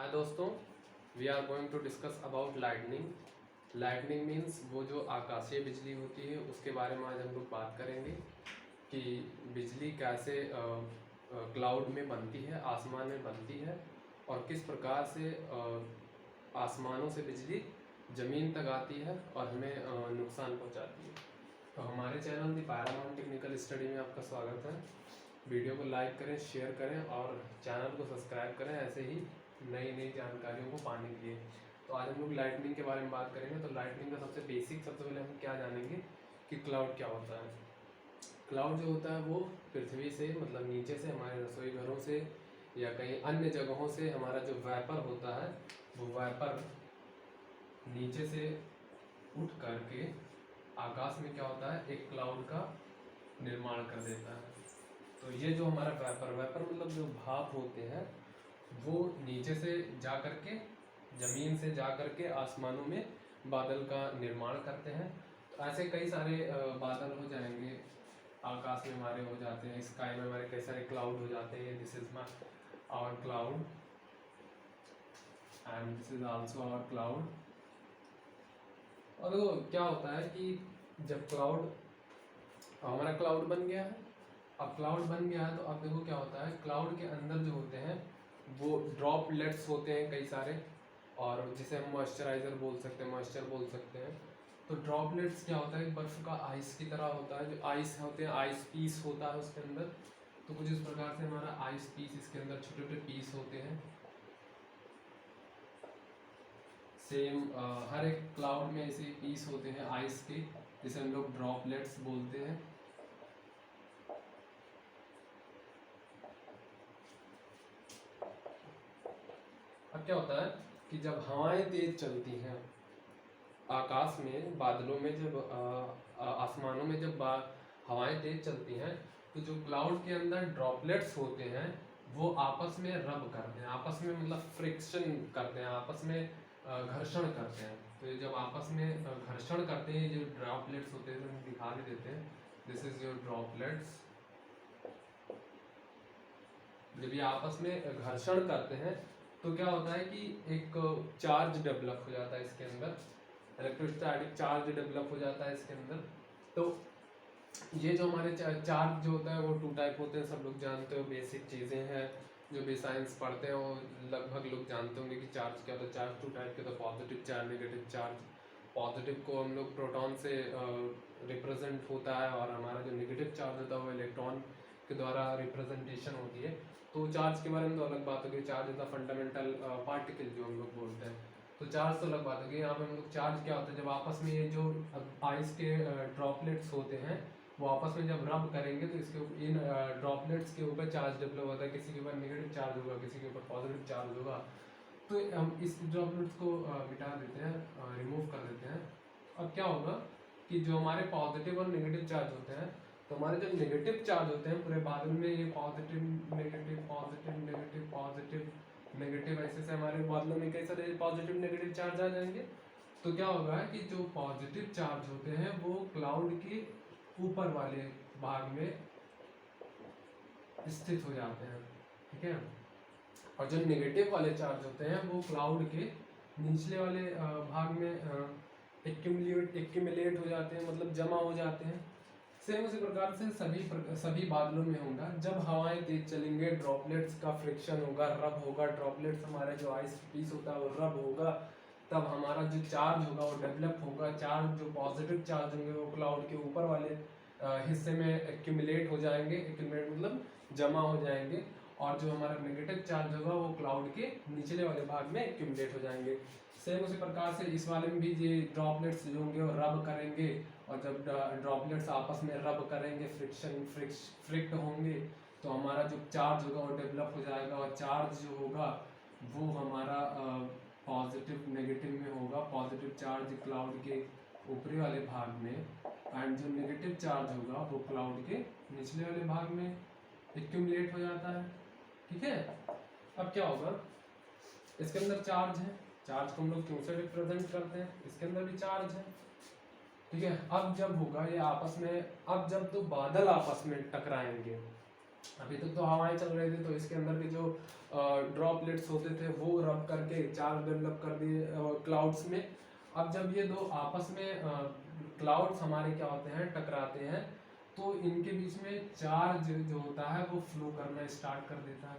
हाय दोस्तों, we are going to discuss about lightning. Lightning means वो जो आकाशीय बिजली होती है उसके बारे में आज हम लोग बात करेंगे कि बिजली कैसे क्लाउड में बनती है, आसमान में बनती है और किस प्रकार से आसमानों से बिजली ज़मीन तक आती है और हमें नुकसान पहुंचाती है। तो हमारे चैनल दी पैरामाउंट टेक्निकल स्टडी में आपका स्वागत है। वीडियो को लाइक करें, शेयर करें और चैनल को सब्सक्राइब करें ऐसे ही नई नई जानकारियों को पाने के लिए। तो आज हम लोग लाइटनिंग के बारे में बात करेंगे। तो लाइटनिंग का सबसे पहले हम क्या जानेंगे कि क्लाउड क्या होता है। क्लाउड जो होता है वो पृथ्वी से मतलब नीचे से हमारे रसोई घरों से या कहीं अन्य जगहों से हमारा जो वेपर होता है वो वेपर नीचे से उठ करके आकाश में क्या होता है, एक क्लाउड का निर्माण कर देता है। तो ये जो हमारा वेपर मतलब जो भाप होते हैं वो नीचे से जा करके ज़मीन से जा करके आसमानों में बादल का निर्माण करते हैं। तो ऐसे कई सारे बादल हो जाएंगे, आकाश में हमारे हो जाते हैं, स्काई में हमारे कई सारे क्लाउड हो जाते हैं। This is my our cloud and this is also our cloud. और देखो क्या होता है कि जब हमारा क्लाउड बन गया है, अब क्लाउड बन गया है तो अब देखो क्या होता है, क्लाउड के अंदर जो होते हैं वो ड्रॉपलेट्स होते हैं कई सारे, और जिसे हम मॉइस्चराइजर बोल सकते हैं, मॉइस्चर बोल सकते हैं। तो ड्रॉपलेट्स क्या होता है, बर्फ का आइस की तरह होता है। जो आइस होते हैं, आइस पीस होता है उसके अंदर। तो कुछ इस प्रकार से हमारा आइस पीस, इसके अंदर छोटे छोटे पीस होते हैं। सेम हर एक क्लाउड में ऐसे पीस होते हैं आइस के, जिसे हम लोग ड्रॉपलेट्स बोलते हैं। अब क्या होता है कि जब हवाएं तेज चलती हैं आकाश में, बादलों में, जब आसमानों में जब हवाएं तेज चलती हैं तो जो क्लाउड के अंदर ड्रॉपलेट्स होते हैं वो आपस में रब करते हैं, आपस में मतलब फ्रिक्शन करते हैं, आपस में घर्षण करते हैं। तो ये जब आपस में घर्षण करते हैं, जो ड्रॉपलेट्स होते हैं, हम दिखा भी देते हैं। This is your droplets. जब ये आपस में घर्षण करते हैं तो क्या होता है कि एक चार्ज डेवलप हो जाता है इसके अंदर, इलेक्ट्रोस्टैटिक चार्ज डेवलप हो जाता है इसके अंदर। तो ये जो हमारे चार्ज जो होता है वो टू टाइप होते हैं, सब लोग जानते हो, बेसिक चीज़ें हैं जो भी साइंस पढ़ते हैं वो लगभग लोग जानते होंगे कि चार्ज क्या होता है। चार्ज टू टाइप के, तो positive charge, negative charge. Positive को हम लोग प्रोटॉन से रिप्रेजेंट होता है और हमारा जो नेगेटिव चार्ज होता है वो इलेक्ट्रॉन के द्वारा रिप्रेजेंटेशन होती है। तो चार्ज के बारे में तो अलग बात होगी, charge is the fundamental particle जो हम लोग बोलते हैं। तो चार्ज तो अलग बात होगी। यहाँ पे हम लोग चार्ज क्या होता है, जब आपस में ये जो आइस के ड्रॉपलेट्स होते हैं वो आपस में जब रब करेंगे तो इसके इन ड्रॉपलेट्स के ऊपर चार्ज डेवलप होता है। किसी के ऊपर नेगेटिव चार्ज होगा, किसी के ऊपर पॉजिटिव चार्ज होगा। तो हम इस ड्रॉपलेट्स को मिटा देते हैं, रिमूव कर देते हैं। अब क्या होगा कि जो हमारे पॉजिटिव और नेगेटिव चार्ज होते हैं, तो हमारे जो नेगेटिव चार्ज होते हैं पूरे बादल में, ये positive negative positive negative positive negative, ऐसे से हमारे बादलों में कई सारे पॉजिटिव नेगेटिव चार्ज आ जाएंगे। तो क्या होगा कि जो पॉजिटिव चार्ज होते हैं वो क्लाउड के ऊपर वाले भाग में स्थित हो जाते हैं, ठीक है। और जो नेगेटिव वाले चार्ज होते हैं वो क्लाउड के निचले वाले भाग में एक्यूमुलेट हो जाते हैं, मतलब जमा हो जाते हैं। सेम उसी प्रकार से सभी बादलों में होगा। जब हवाएं तेज चलेंगे, ड्रॉपलेट्स का फ्रिक्शन होगा, रब होगा, ड्रॉपलेट्स हमारे जो आइस पीस होता है वो रब होगा, तब हमारा जो चार्ज होगा वो डेवलप होगा। चार्ज जो पॉजिटिव चार्ज होंगे वो क्लाउड के ऊपर वाले हिस्से में एक्यूमुलेट हो जाएंगे, एक्यूमुलेट मतलब जमा हो जाएंगे। और जो हमारा नेगेटिव चार्ज होगा वो क्लाउड के निचले वाले भाग में एक्यूमुलेट हो जाएंगे। सेम उसी प्रकार से इस वाले में भी ये ड्रॉपलेट्स जो होंगे वो रब करेंगे, और जब ड्रॉपलेट्स आपस में रब करेंगे, फ्रिक्ट होंगे, तो हमारा जो चार्ज होगा वो डेवलप हो जाएगा। और चार्ज जो होगा वो हमारा पॉजिटिव नेगेटिव में होगा। पॉजिटिव चार्ज क्लाउड के ऊपरी वाले भाग में एंड जो नेगेटिव चार्ज होगा वो क्लाउड के निचले वाले भाग में एक्यूमुलेट हो जाता है, ठीक है। अब क्या होगा, इसके अंदर चार्ज है, चार्ज को हम लोग क्यों से रिप्रेजेंट करते हैं, इसके अंदर भी चार्ज है, ठीक है। अब जब होगा ये आपस में, अब जब दो बादल आपस में टकराएंगे अभी तक तो हवाएं चल रही थी तो इसके अंदर के जो ड्रॉपलेट्स होते थे वो रब करके चार्ज डेवलप कर दिए क्लाउड्स में। अब जब ये दो आपस में क्लाउड्स हमारे क्या होते हैं, टकराते हैं, तो इनके बीच में चार्ज जो होता है वो फ्लो करना स्टार्ट कर देता है।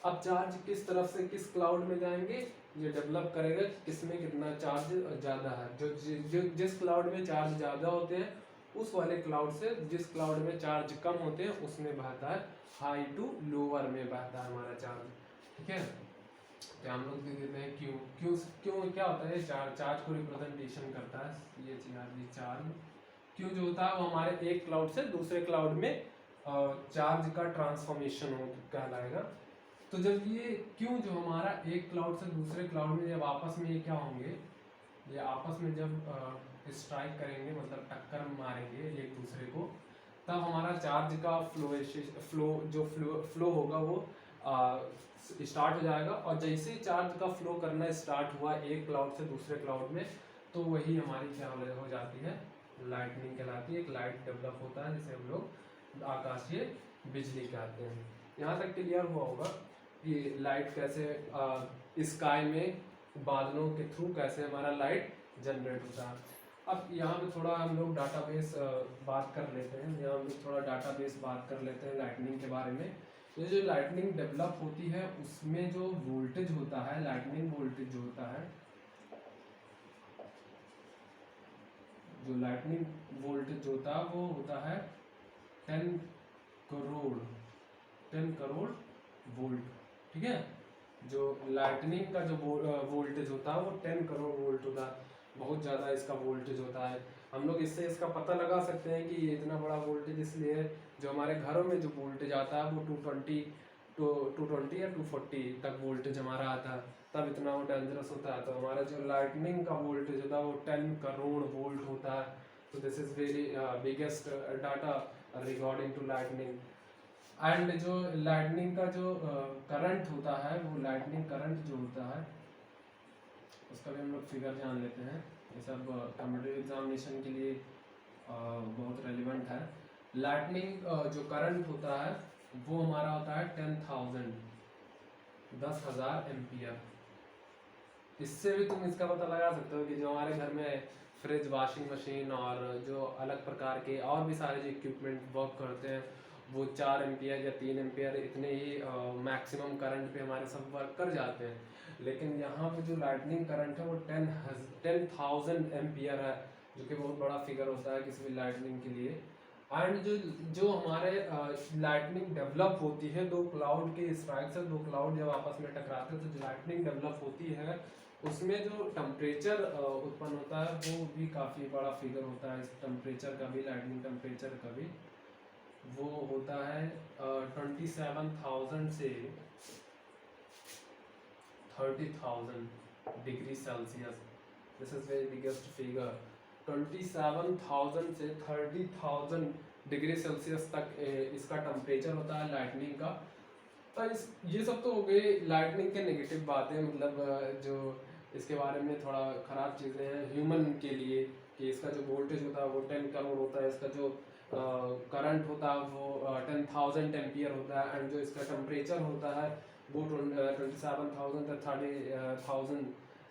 अब चार्ज किस तरफ से किस क्लाउड में जाएंगे, ये डेवलप करेगा किसमें कितना चार्ज ज़्यादा है। जो जिस क्लाउड में चार्ज ज़्यादा होते हैं उस वाले क्लाउड से जिस क्लाउड में चार्ज कम होते हैं उसमें बहता है हाई टू लोअर में बहता है हमारा चार्ज। ठीक है, तो हम लोग दे देते हैं क्यों। क्यों क्यों क्या होता है, चार्ज को रिप्रेजेंटेशन करता है ये चार्ज। क्यों जो होता है वो हमारे एक क्लाउड से दूसरे क्लाउड में चार्ज का ट्रांसफॉर्मेशन हो कहलाएगा। तो जब ये क्यों जो हमारा एक क्लाउड से दूसरे क्लाउड में जब आपस में ये क्या होंगे, ये आपस में जब स्ट्राइक करेंगे मतलब टक्कर मारेंगे एक दूसरे को, तब हमारा चार्ज का फ्लो होगा वो स्टार्ट हो जाएगा। और जैसे ही चार्ज का फ्लो करना स्टार्ट हुआ एक क्लाउड से दूसरे क्लाउड में, तो वही हमारी क्या हो जाती है, लाइटनिंग कहलाती है। एक लाइट डेवलप होता है जिसे हम लोग आकाशीय बिजली कहते हैं। यहाँ तक क्लियर हुआ होगा कि लाइट कैसे स्काई में बादलों के थ्रू कैसे हमारा लाइट जनरेट होता है। अब यहाँ पे थोड़ा हम लोग डाटाबेस बात कर लेते हैं, यहाँ हम लोग थोड़ा डाटाबेस बात कर लेते हैं लाइटनिंग के बारे में। ये जो लाइटनिंग डेवलप होती है उसमें जो वोल्टेज होता है, लाइटनिंग वोल्टेज जो होता है, जो लाइटनिंग वोल्टेज होता है वो होता है 10 करोड़ वोल्ट। ठीक है, जो लाइटनिंग का जो वोल्टेज होता है वो 10 करोड़ वोल्ट होता है, बहुत ज़्यादा इसका वोल्टेज होता है। हम लोग इससे इसका पता लगा सकते हैं कि ये इतना बड़ा वोल्टेज इसलिए है, जो हमारे घरों में जो वोल्टेज आता है वो 220 या 240 तक वोल्टेज हमारा आता है, तब इतना वो डेंजरस होता है। तो हमारा जो लाइटनिंग का वोल्टेज होता है वो 10 करोड़ वोल्ट होता है। तो this is very biggest data regarding to lightning. And जो लाइटनिंग का जो करंट होता है, वो लाइटनिंग करंट जो होता है उसका भी हम लोग फिगर जान लेते हैं। ये सब कॉम्पिटिटिव एग्जामिनेशन के लिए बहुत रेलिवेंट है। लाइटनिंग जो करंट होता है वो हमारा होता है 10,000 एम्पियर। इससे भी तुम इसका पता लगा सकते हो कि जो हमारे घर में फ्रिज, वॉशिंग मशीन और जो अलग प्रकार के और भी सारे जो इक्विपमेंट वर्क करते हैं वो 4 एम्पियर या 3 एम्पियर इतने ही मैक्सिमम करंट पे हमारे सब वर्क कर जाते हैं। लेकिन यहाँ पे जो लाइटनिंग करंट है वो 10,000 एम्पियर है, जो कि बहुत बड़ा फिगर होता है किसी भी लाइटनिंग के लिए। एंड जो हमारे लाइटनिंग डेवलप होती है दो क्लाउड के स्ट्राइक से, दो क्लाउड जब आपस में टकराते हैं तो जो लाइटनिंग डेवलप होती है उसमें जो टेम्परेचर उत्पन्न होता है वो भी काफ़ी बड़ा फिगर होता है। इस टेम्परेचर का भी, लाइटनिंग टेम्परेचर का भी, वो होता है 27,000 से 30,000 degree Celsius. This is very biggest figure. 27,000 से 30,000 डिग्री सेल्सियस तक इसका टेम्परेचर होता है लाइटनिंग का। तो ये सब तो हो गई लाइटनिंग के नेगेटिव बातें, मतलब जो इसके बारे में थोड़ा ख़राब चीज़ें हैं ह्यूमन के लिए, कि इसका जो वोल्टेज होता है वो 10 करोड़ होता है, इसका जो करंट होता है वो 10,000 एम्पियर होता है, एंड जो इसका टेम्परेचर होता है वो 27,000 से 30,000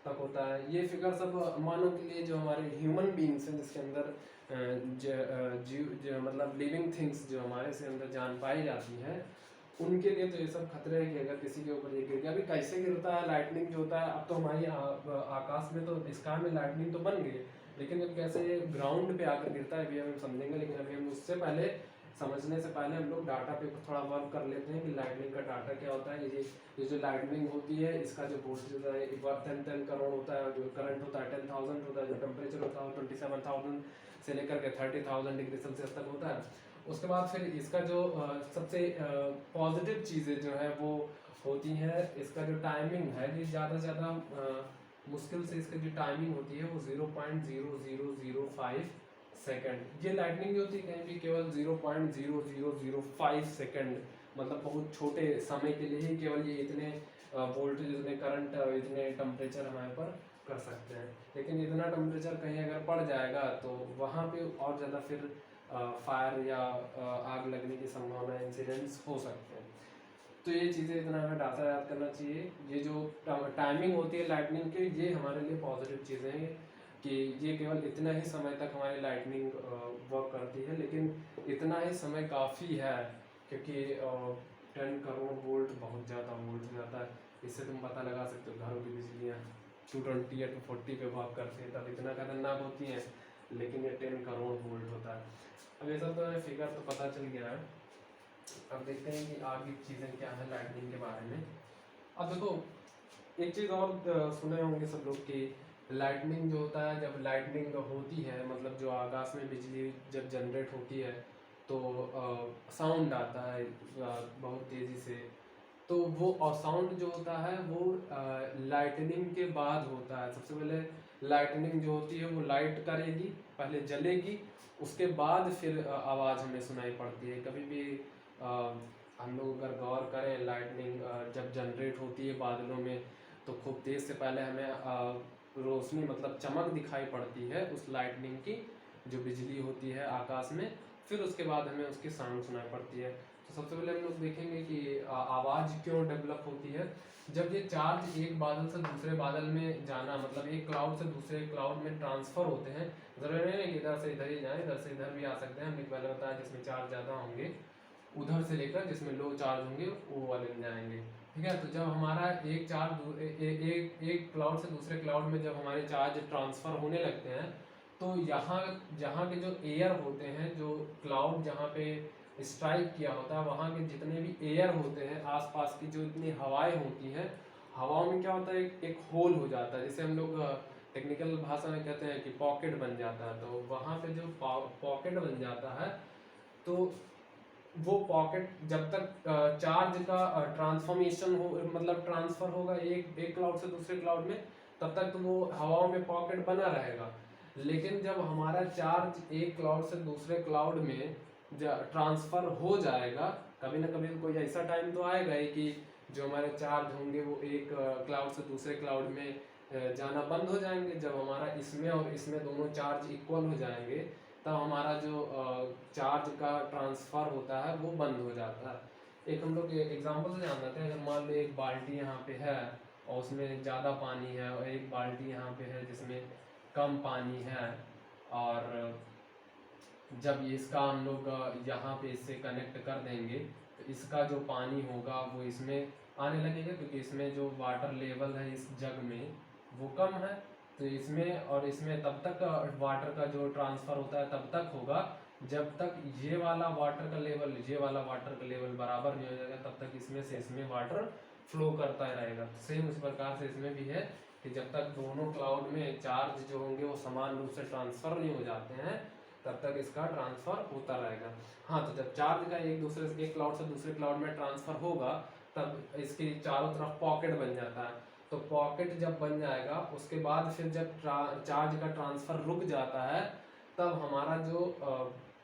तक होता है। ये फिगर सब मानव के लिए, जो हमारे ह्यूमन बींग्स हैं जिसके अंदर जीव मतलब लिविंग थिंग्स जो हमारे से अंदर जान पाई जाती है, उनके लिए तो ये सब खतरे हैं कि अगर किसी के ऊपर ये गिर गया। अभी कैसे गिरता है लाइटनिंग जो होता है, अब तो हमारी आकाश में तो स्काई में लाइटनिंग तो बन गई, लेकिन जब कैसे ग्राउंड पे आकर गिरता है अभी हम समझेंगे। लेकिन अभी हम उससे पहले, समझने से पहले हम लोग डाटा पे थोड़ा वर्क कर लेते हैं कि लाइटनिंग का डाटा क्या होता है। ये जो लाइटनिंग होती है इसका जो वोल्टेज होता है एक बार 10 करोड़ होता है, जो करंट होता है 10,000 होता है, जो टेम्परेचर होता है 27,000 से लेकर के 30,000 डिग्री सेल्सियस तक होता है। उसके बाद फिर इसका जो सबसे पॉजिटिव चीज़ें जो है वो होती हैं, इसका जो टाइमिंग है ये ज़्यादा से ज़्यादा मुश्किल से इसकी जो टाइमिंग होती है वो 0.0005 सेकेंड। ये लाइटनिंग जो होती है कहीं भी केवल 0.0005 सेकेंड, मतलब बहुत छोटे समय के लिए ही केवल ये इतने वोल्टेज, इतने करंट, इतने टेम्परेचर हमारे पर कर सकते हैं। लेकिन इतना टेम्परेचर कहीं अगर पड़ जाएगा तो वहाँ पे और ज़्यादा फिर फायर या आग लगने की संभावना, इंसिडेंट्स हो सकते हैं। तो ये चीज़ें इतना हमें डाटा याद करना चाहिए। ये जो टाइमिंग होती है लाइटनिंग की, ये हमारे लिए पॉजिटिव चीज़ें हैं कि ये केवल इतना ही समय तक हमारी लाइटनिंग वर्क करती है, लेकिन इतना ही समय काफ़ी है क्योंकि 10 करोड़ वोल्ट बहुत ज़्यादा वोल्ट हो जाता है। इससे तुम पता लगा सकते हो घरों की बिजलियाँ 220 या 240 पे वर्क करती है तब इतना खतरनाक होती हैं, लेकिन ये 10 करोड़ वोल्ट होता है। अब ये सब तो फिगर तो पता चल गया है। अब देखते हैं कि आगे चीज़ें क्या है लाइटनिंग के बारे में। अब देखो एक चीज़ और सुने होंगे सब लोग कि लाइटनिंग जो होता है, जब लाइटनिंग होती है मतलब जो आकाश में बिजली जब जनरेट होती है तो साउंड आता है बहुत तेज़ी से। तो वो साउंड जो होता है वो लाइटनिंग के बाद होता है। सबसे पहले लाइटनिंग जो होती है वो लाइट करेगी, पहले जलेगी, उसके बाद फिर आवाज़ हमें सुनाई पड़ती है। कभी भी हम लोग अगर गौर करें लाइटनिंग जब जनरेट होती है बादलों में तो खूब तेज़ से पहले हमें रोशनी मतलब चमक दिखाई पड़ती है उस लाइटनिंग की जो बिजली होती है आकाश में, फिर उसके बाद हमें उसकी साउंड सुनाई पड़ती है। तो सबसे पहले हम लोग देखेंगे कि आवाज़ क्यों डेवलप होती है। जब ये चार्ज एक बादल से दूसरे बादल में जाना मतलब एक क्लाउड से दूसरे क्लाउड में ट्रांसफ़र होते हैं, ज़रूरी नहीं है कि इधर से इधर ही जाए, इधर से इधर भी आ सकते हैं। हमने पहले बताया जिसमें चार्ज ज़्यादा होंगे उधर से लेकर जिसमें लो चार्ज होंगे वो वाले में जाएंगे, ठीक है। तो जब हमारा एक चार्ज एक क्लाउड से दूसरे क्लाउड में जब हमारे चार्ज ट्रांसफ़र होने लगते हैं तो यहाँ जहाँ के जो एयर होते हैं, जो क्लाउड जहाँ पे स्ट्राइक किया होता है वहाँ के जितने भी एयर होते हैं आसपास की जो इतनी हवाएं होती हैं, हवाओं में क्या होता है एक होल हो जाता है, जिसे हम लोग टेक्निकल भाषा में कहते हैं कि पॉकेट बन जाता है। तो वहाँ पे जो पॉकेट बन जाता है तो वो पॉकेट जब तक चार्ज का ट्रांसफॉर्मेशन हो मतलब ट्रांसफ़र होगा एक क्लाउड से दूसरे क्लाउड में, तब तक तो वो हवाओं में पॉकेट बना रहेगा। लेकिन जब हमारा चार्ज एक क्लाउड से दूसरे क्लाउड में ट्रांसफ़र हो जाएगा, कभी ना कभी कोई ऐसा टाइम तो आएगा ही कि जो हमारे चार्ज होंगे वो एक क्लाउड से दूसरे क्लाउड में जाना बंद हो जाएंगे। जब हमारा इसमें और इसमें दोनों चार्ज इक्वल हो जाएंगे तब हमारा जो चार्ज का ट्रांसफ़र होता है वो बंद हो जाता है। एक हम लोग एग्जांपल से जान लेते हैं। अगर मान लो एक बाल्टी यहाँ पे है और उसमें ज़्यादा पानी है और एक बाल्टी यहाँ पे है जिसमें कम पानी है, और जब इसका हम लोग यहाँ पे इससे कनेक्ट कर देंगे तो इसका जो पानी होगा वो इसमें आने लगेगा, क्योंकि इसमें जो वाटर लेवल है इस जग में वो कम है। तो इसमें और इसमें तब तक वाटर का जो ट्रांसफ़र होता है तब तक होगा जब तक ये वाला वाटर का लेवल ये वाला वाटर का लेवल बराबर नहीं हो जाएगा, तब तक इसमें से इसमें वाटर फ्लो करता रहेगा। सेम उस प्रकार से इसमें भी है कि जब तक दोनों क्लाउड में चार्ज जो होंगे वो समान रूप से ट्रांसफ़र नहीं हो जाते हैं तब तक इसका ट्रांसफ़र होता रहेगा। हाँ, तो जब चार्ज का एक क्लाउड से दूसरे क्लाउड में ट्रांसफ़र होगा तब इसके चारों तरफ पॉकेट बन जाता है। तो पॉकेट जब बन जाएगा उसके बाद फिर जब चार्ज का ट्रांसफ़र रुक जाता है तब हमारा जो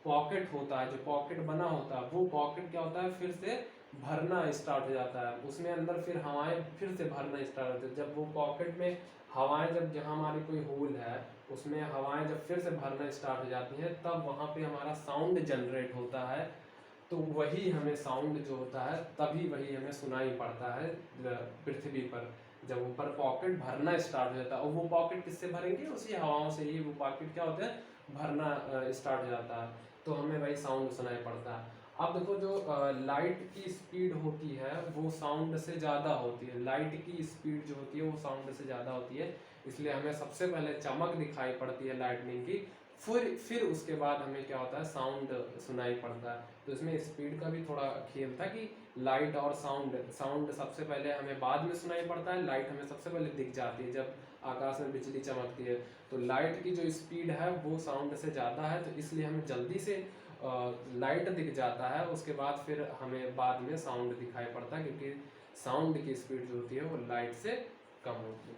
पॉकेट होता है, जो पॉकेट बना होता है, वो पॉकेट क्या होता है फिर से भरना स्टार्ट हो जाता है। उसमें अंदर फिर हवाएं फिर से भरना स्टार्ट होती है। जब वो पॉकेट में हवाएं जब जहाँ हमारी कोई होल है उसमें हवाएं जब फिर से भरना स्टार्ट हो जाती हैं तब वहाँ पे हमारा साउंड जनरेट होता है। तो वही हमें साउंड जो होता है तभी वही हमें सुनाई पड़ता है पृथ्वी पर, जब ऊपर पॉकेट भरना स्टार्ट हो जाता है। और वो पॉकेट किससे भरेंगे, उसी हवाओं से ही वो पॉकेट क्या होता है भरना स्टार्ट हो जाता है, तो हमें वही साउंड सुनाई पड़ता है। अब देखो जो लाइट की स्पीड होती है वो साउंड से ज़्यादा होती है। लाइट की स्पीड जो होती है वो साउंड से ज़्यादा होती है, इसलिए हमें सबसे पहले चमक दिखाई पड़ती है लाइटनिंग की, फिर उसके बाद हमें क्या होता है साउंड सुनाई पड़ता है। तो इसमें स्पीड का भी थोड़ा खेल था कि लाइट और साउंड सबसे पहले हमें बाद में सुनाई पड़ता है, लाइट हमें सबसे पहले दिख जाती है जब आकाश में बिजली चमकती है। तो लाइट की जो स्पीड है वो साउंड से ज़्यादा है, तो इसलिए हमें जल्दी से लाइट दिख जाता है, उसके बाद फिर हमें बाद में साउंड दिखाई पड़ता है, क्योंकि साउंड की स्पीड जो होती है वो लाइट से कम होती है।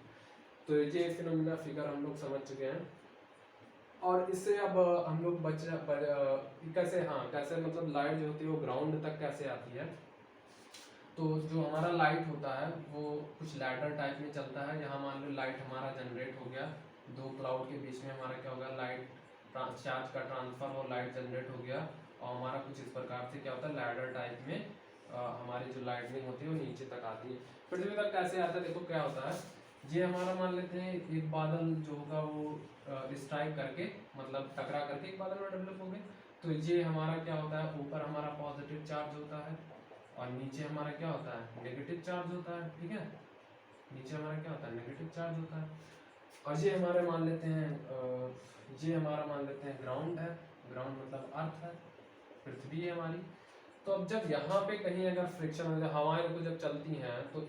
तो ये फिनोमिना फिगर हम लोग समझ चुके हैं। और इससे अब हम लोग कैसे मतलब लाइट जो होती है वो ग्राउंड तक कैसे आती है। तो जो हमारा लाइट होता है वो कुछ लैडर टाइप में चलता है। यहाँ मान लो लाइट हमारा जनरेट हो गया, दो क्लाउड के बीच में हमारा क्या होगा लाइट चार्ज का ट्रांसफर हो, लाइट जनरेट हो गया और हमारा कुछ इस प्रकार से क्या होता है लैडर टाइप में हमारी जो लाइटनिंग होती है वो नीचे तक आती है। पृथ्वी तक कैसे आता है, देखो क्या होता है, ये हमारा मान लेते हैं एक बादल जो होगा वो स्ट्राइक करके मतलब टकरा करके एक बादल में डेवलप हो गए, तो ये हमारा क्या होता है, ऊपर हमारा पॉजिटिव चार्ज होता है और नीचे हमारा क्या होता है नेगेटिव चार्ज होता है। ठीक है, नीचे हमारा क्या होता है नेगेटिव चार्ज होता है और ये हमारे मान लेते हैं ये हमारा मान लेते हैं ग्राउंड है, ग्राउंड मतलब अर्थ है, पृथ्वी है हमारी। तो अब जब यहाँ पे कहीं अगर फ्रिक्शन हो जाए, हवाएं को जब चलती हैं तो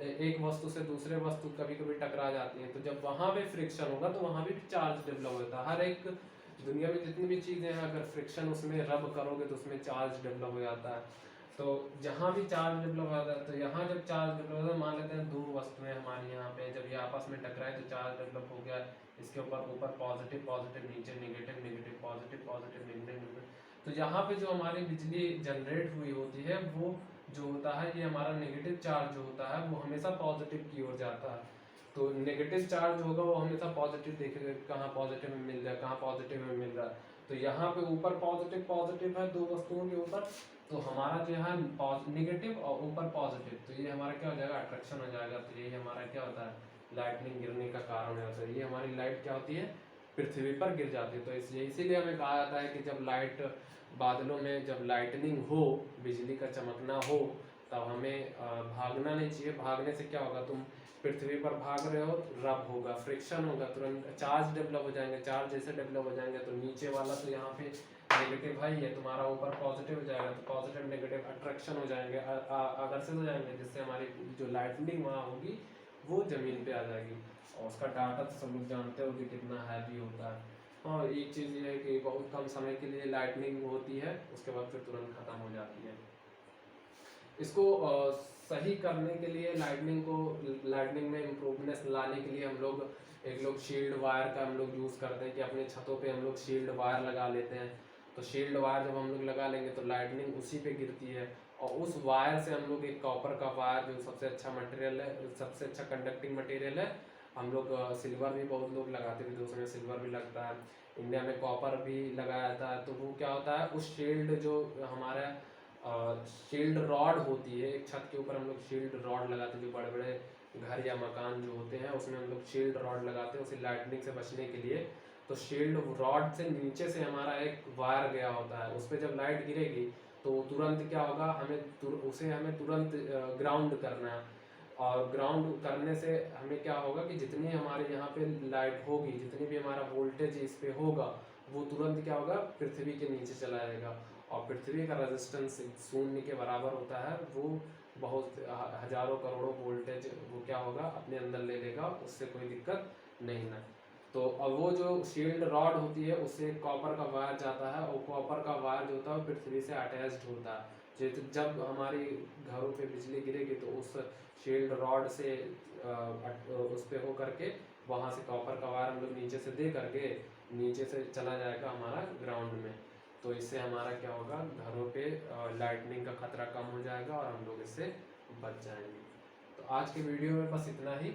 एक वस्तु से दूसरे वस्तु कभी कभी टकरा जाती है, तो जब वहाँ पे फ्रिक्शन होगा तो वहाँ भी चार्ज डेवलप होता है। हर एक दुनिया में जितनी भी चीज़ें हैं अगर फ्रिक्शन उसमें रब करोगे तो उसमें चार्ज डेवलप हो जाता है। तो जहाँ भी चार्ज डेवलप हो जाता है, तो यहाँ जब चार्ज डेवलप होता है, मान लेते हैं दो वस्तुएं हमारी यहाँ पे जब ये आपस में टकराए तो चार्ज डेवलप हो गया, इसके ऊपर पॉजिटिव पॉजिटिव, नीचे negative negative, positive positive, negative negative. तो यहाँ पे जो हमारी बिजली जनरेट हुई होती है वो जो होता है ये हमारा नेगेटिव चार्ज जो होता है वो हमेशा पॉजिटिव की ओर जाता है। तो नेगेटिव चार्ज होगा वो हमेशा पॉजिटिव देखेगा, कहाँ पॉजिटिव में मिल रहा है, कहाँ पॉजिटिव में मिल रहा है। तो यहाँ पे ऊपर पॉजिटिव पॉजिटिव है दो वस्तुओं के ऊपर, तो हमारा जो है नेगेटिव और ऊपर पॉजिटिव, तो ये हमारा क्या हो जाएगा अट्रैक्शन हो जाएगा। तो ये हमारा क्या होता है लाइटनिंग गिरने का कारण होता है। ये हमारी लाइट क्या होती है पृथ्वी पर गिर जाती है। तो इसलिए इसीलिए हमें कहा जाता है कि जब लाइट बादलों में जब लाइटनिंग हो, बिजली का चमकना हो, तब हमें भागना नहीं चाहिए। भागने से क्या होगा, तुम पृथ्वी पर भाग रहे हो, रब होगा, फ्रिक्शन होगा, तुरंत चार्ज डेवलप हो जाएंगे, चार्ज जैसे डेवलप हो जाएंगे तो नीचे वाला तो यहाँ पे नेगेटिव है, तुम्हारा ऊपर पॉजिटिव हो जाएगा, तो पॉजिटिव नेगेटिव अट्रैक्शन हो जाएंगे, आकर्षित हो जाएंगे, जिससे हमारी जो लाइटनिंग वहाँ होगी वो जमीन पे आ जाएगी। और उसका डाटा तो सब लोग जानते हो कि कितना हैवी होता है। और एक चीज़ ये है कि बहुत कम समय के लिए लाइटनिंग होती है, उसके बाद फिर तुरंत ख़त्म हो जाती है। इसको सही करने के लिए लाइटनिंग में इम्प्रूवनेस लाने के लिए हम लोग शील्ड वायर का हम लोग यूज़ करते हैं कि अपने छतों पे हम लोग शील्ड वायर लगा लेते हैं। तो शील्ड वायर जब हम लोग लगा लेंगे तो लाइटनिंग उसी पे गिरती है और उस वायर से हम लोग एक कॉपर का वायर जो सबसे अच्छा मटेरियल है, सबसे अच्छा कंडक्टिंग मटेरियल है, हम लोग सिल्वर भी बहुत लोग लगाते थे, तो उसमें सिल्वर भी लगता है, इंडिया में कॉपर भी लगाया जाता है। तो वो क्या होता है उस शील्ड जो हमारा शील्ड रॉड होती है, एक छत के ऊपर हम लोग शील्ड रॉड लगाते हैं, जो बड़े बड़े घर या मकान जो होते हैं उसमें हम लोग शील्ड रॉड लगाते हैं उसे लाइटनिंग से बचने के लिए। तो शील्ड रॉड से नीचे से हमारा एक वायर गया होता है, उस पर जब लाइट गिरेगी तो तुरंत क्या होगा, उसे हमें तुरंत ग्राउंड करना है। और ग्राउंड करने से हमें क्या होगा कि जितनी हमारे यहाँ पे लाइट होगी, जितनी भी हमारा वोल्टेज इस पे होगा, वो तुरंत क्या होगा पृथ्वी के नीचे चला जाएगा। और पृथ्वी का रेजिस्टेंस शून्य के बराबर होता है, वो बहुत हजारों करोड़ों वोल्टेज वो क्या होगा अपने अंदर ले लेगा, उससे कोई दिक्कत नहीं ना। तो अब वो जो शील्ड रॉड होती है उससे कॉपर का वायर जाता है और कॉपर का वायर जो होता है पृथ्वी से अटैच्ड होता है। जब हमारी घरों पे बिजली गिरेगी तो उस शील्ड रॉड से उस पे हो करके वहाँ से कॉपर का वायर हम लोग नीचे से दे करके नीचे से चला जाएगा हमारा ग्राउंड में। तो इससे हमारा क्या होगा घरों पे लाइटनिंग का खतरा कम हो जाएगा और हम लोग इससे बच जाएंगे। तो आज के वीडियो में बस इतना ही,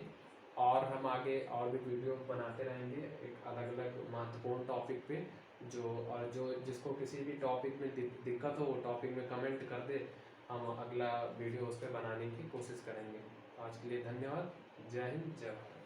और हम आगे और भी वीडियो बनाते रहेंगे एक अलग अलग महत्वपूर्ण टॉपिक पे। जो जिसको किसी भी टॉपिक में दिक्कत हो वो टॉपिक में कमेंट कर दे, हम अगला वीडियो उस पर बनाने की कोशिश करेंगे। आज के लिए धन्यवाद। जय हिंद, जय भारत।